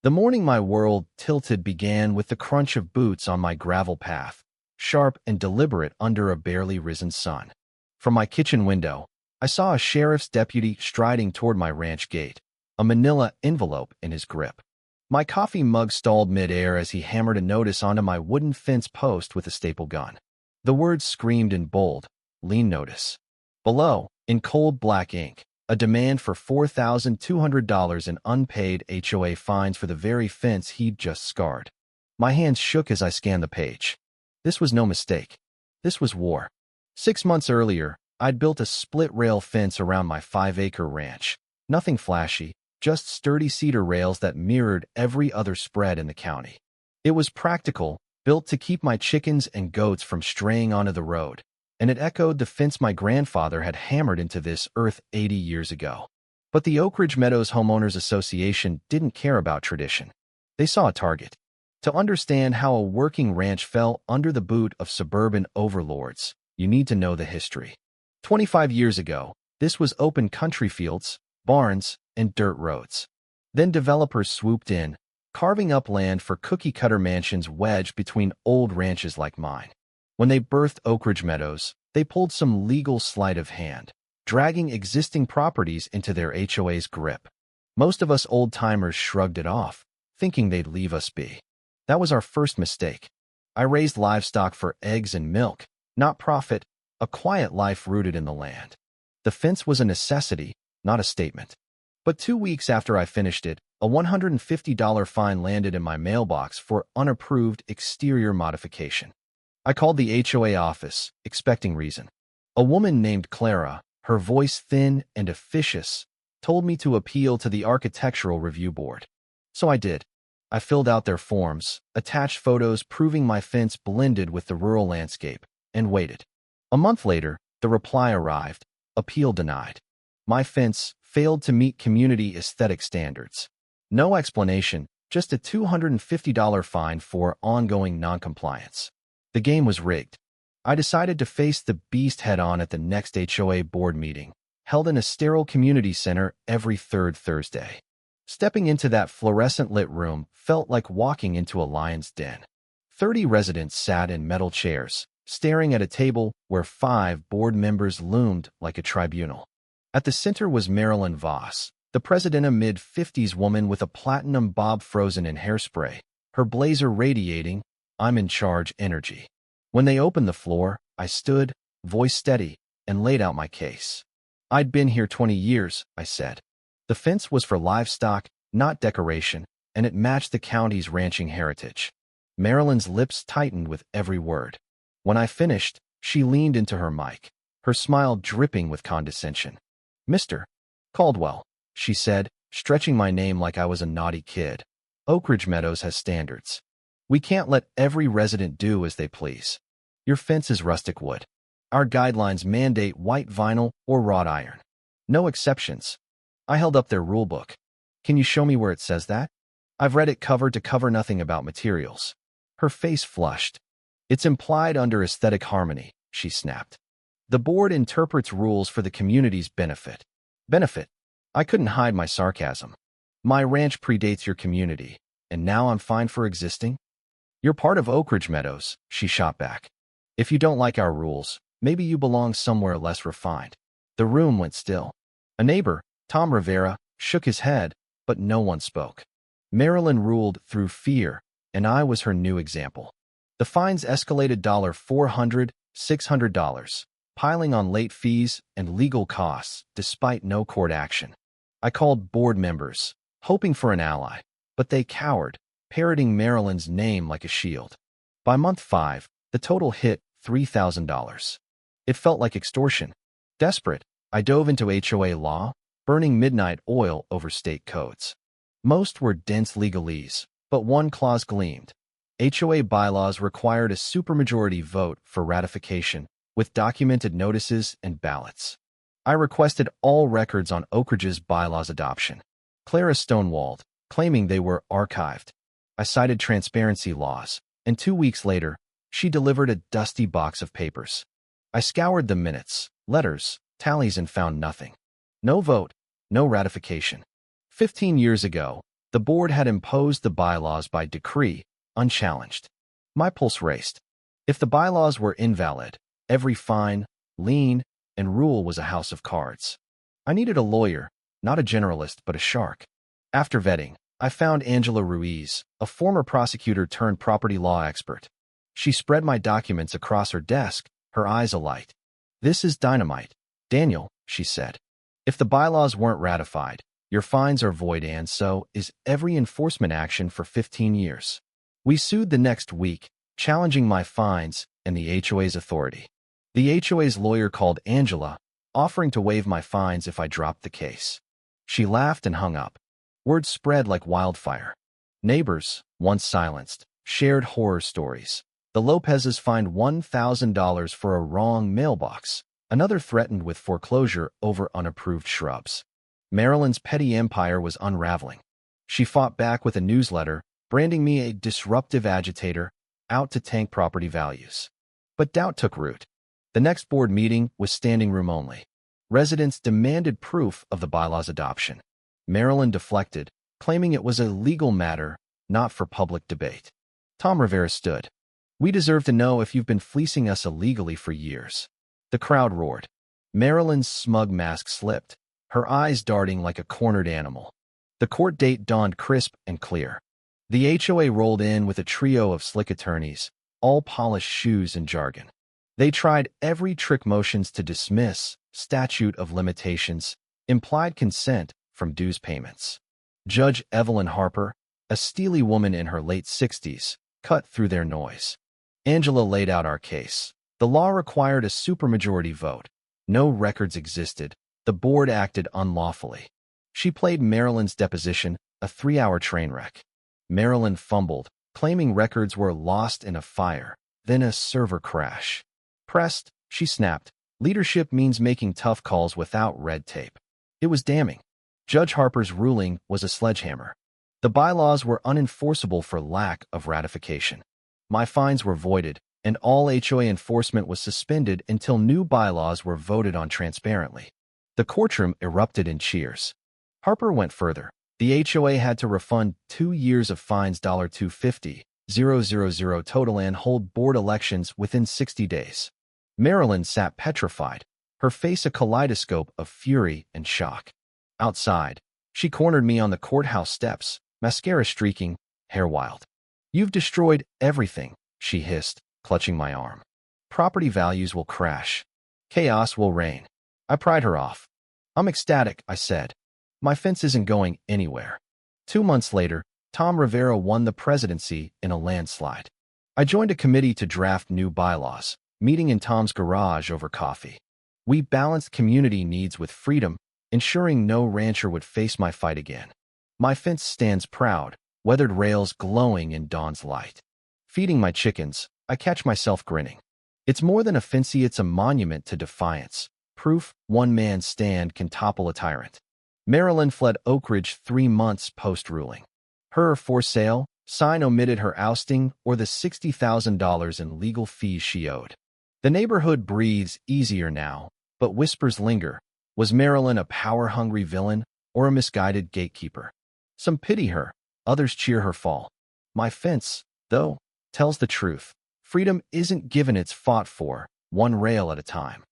The morning my world tilted began with the crunch of boots on my gravel path, sharp and deliberate under a barely risen sun. From my kitchen window, I saw a sheriff's deputy striding toward my ranch gate, a manila envelope in his grip. My coffee mug stalled midair as he hammered a notice onto my wooden fence post with a staple gun. The words screamed in bold, "Lien notice." Below, in cold black ink, a demand for $4,200 in unpaid HOA fines for the very fence he'd just scarred. My hands shook as I scanned the page. This was no mistake. This was war. 6 months earlier, I'd built a split-rail fence around my 5-acre ranch. Nothing flashy, just sturdy cedar rails that mirrored every other spread in the county. It was practical, built to keep my chickens and goats from straying onto the road, and it echoed the fence my grandfather had hammered into this earth 80 years ago. But the Oak Ridge Meadows Homeowners Association didn't care about tradition. They saw a target. To understand how a working ranch fell under the boot of suburban overlords, you need to know the history. 25 years ago, this was open country fields, barns, and dirt roads. Then developers swooped in, carving up land for cookie-cutter mansions wedged between old ranches like mine. When they birthed Oak Ridge Meadows, they pulled some legal sleight of hand, dragging existing properties into their HOA's grip. Most of us old-timers shrugged it off, thinking they'd leave us be. That was our first mistake. I raised livestock for eggs and milk, not profit, a quiet life rooted in the land. The fence was a necessity, not a statement. But 2 weeks after I finished it, a $150 fine landed in my mailbox for unapproved exterior modification. I called the HOA office, expecting reason. A woman named Clara, her voice thin and officious, told me to appeal to the Architectural Review Board. So I did. I filled out their forms, attached photos proving my fence blended with the rural landscape, and waited. A month later, the reply arrived: appeal denied. My fence failed to meet community aesthetic standards. No explanation, just a $250 fine for ongoing noncompliance. The game was rigged. I decided to face the beast head-on at the next HOA board meeting, held in a sterile community center every third Thursday. Stepping into that fluorescent-lit room felt like walking into a lion's den. 30 residents sat in metal chairs, staring at a table where 5 board members loomed like a tribunal. At the center was Marilyn Voss, the president, a mid-50s woman with a platinum bob frozen in hairspray, her blazer radiating "I'm in charge" energy. When they opened the floor, I stood, voice steady, and laid out my case. I'd been here 20 years, I said. The fence was for livestock, not decoration, and it matched the county's ranching heritage. Marilyn's lips tightened with every word. When I finished, she leaned into her mic, her smile dripping with condescension. "Mr. Caldwell," she said, stretching my name like I was a naughty kid. "Oak Ridge Meadows has standards. We can't let every resident do as they please. Your fence is rustic wood. Our guidelines mandate white vinyl or wrought iron. No exceptions." I held up their rulebook. "Can you show me where it says that? I've read it cover to cover, nothing about materials." Her face flushed. "It's implied under aesthetic harmony," she snapped. "The board interprets rules for the community's benefit." Benefit? I couldn't hide my sarcasm. "My ranch predates your community, and now I'm fined for existing?" "You're part of Oak Ridge Meadows," she shot back. "If you don't like our rules, maybe you belong somewhere less refined." The room went still. A neighbor, Tom Rivera, shook his head, but no one spoke. Marilyn ruled through fear, and I was her new example. The fines escalated $400, $600, piling on late fees and legal costs despite no court action. I called board members, hoping for an ally, but they cowered, parroting Marilyn's name like a shield. By month 5, the total hit $3,000. It felt like extortion. Desperate, I dove into HOA law, burning midnight oil over state codes. Most were dense legalese, but one clause gleamed. HOA bylaws required a supermajority vote for ratification, with documented notices and ballots. I requested all records on Oak Ridge's bylaws adoption. Clara stonewalled, claiming they were archived. I cited transparency laws, and 2 weeks later, she delivered a dusty box of papers. I scoured the minutes, letters, tallies, and found nothing. No vote, no ratification. 15 years ago, The board had imposed the bylaws by decree, unchallenged. My pulse raced. If the bylaws were invalid, every fine, lien, and rule was a house of cards. I needed a lawyer, not a generalist, but a shark. After vetting, I found Angela Ruiz, a former prosecutor turned property law expert. She spread my documents across her desk, her eyes alight. "This is dynamite, Daniel," she said. "If the bylaws weren't ratified, your fines are void, and so is every enforcement action for 15 years. We sued the next week, challenging my fines and the HOA's authority. The HOA's lawyer called Angela, offering to waive my fines if I dropped the case. She laughed and hung up. Word spread like wildfire. Neighbors, once silenced, shared horror stories. The Lopezes fined $1,000 for a wrong mailbox. Another threatened with foreclosure over unapproved shrubs. Marilyn's petty empire was unraveling. She fought back with a newsletter, branding me a disruptive agitator, out to tank property values. But doubt took root. The next board meeting was standing room only. Residents demanded proof of the bylaws adoption. Marilyn deflected, claiming it was a legal matter, not for public debate. Tom Rivera stood. "We deserve to know if you've been fleecing us illegally for years." The crowd roared. Marilyn's smug mask slipped, her eyes darting like a cornered animal. The court date dawned crisp and clear. The HOA rolled in with a trio of slick attorneys, all polished shoes and jargon. They tried every trick motions to dismiss, statute of limitations, implied consent from dues payments. Judge Evelyn Harper, a steely woman in her late 60s, cut through their noise. Angela laid out our case. The law required a supermajority vote. No records existed. The board acted unlawfully. She played Marilyn's deposition, a 3-hour train wreck. Marilyn fumbled, claiming records were lost in a fire, then a server crash. Pressed, she snapped. Leadership means making tough calls without red tape. It was damning. Judge Harper's ruling was a sledgehammer. The bylaws were unenforceable for lack of ratification. My fines were voided, and all HOA enforcement was suspended until new bylaws were voted on transparently. The courtroom erupted in cheers. Harper went further. The HOA had to refund 2 years of fines $250,000 total and hold board elections within 60 days. Marilyn sat petrified, her face a kaleidoscope of fury and shock. Outside, she cornered me on the courthouse steps, mascara streaking, hair wild. "You've destroyed everything," she hissed, clutching my arm. "Property values will crash. Chaos will reign." I pried her off. "I'm ecstatic," I said. "My fence isn't going anywhere." 2 months later, Tom Rivera won the presidency in a landslide. I joined a committee to draft new bylaws, meeting in Tom's garage over coffee. We balanced community needs with freedom, ensuring no rancher would face my fight again. My fence stands proud, weathered rails glowing in dawn's light. Feeding my chickens, I catch myself grinning. It's more than a fence, it's a monument to defiance. Proof one man's stand can topple a tyrant. Marilyn fled Oak Ridge 3 months post-ruling. Her for sale sign omitted her ousting or the $60,000 in legal fees she owed. The neighborhood breathes easier now, but whispers linger. Was Marilyn a power-hungry villain or a misguided gatekeeper? Some pity her, others cheer her fall. My fence, though, tells the truth. Freedom isn't given, it's fought for, one rail at a time.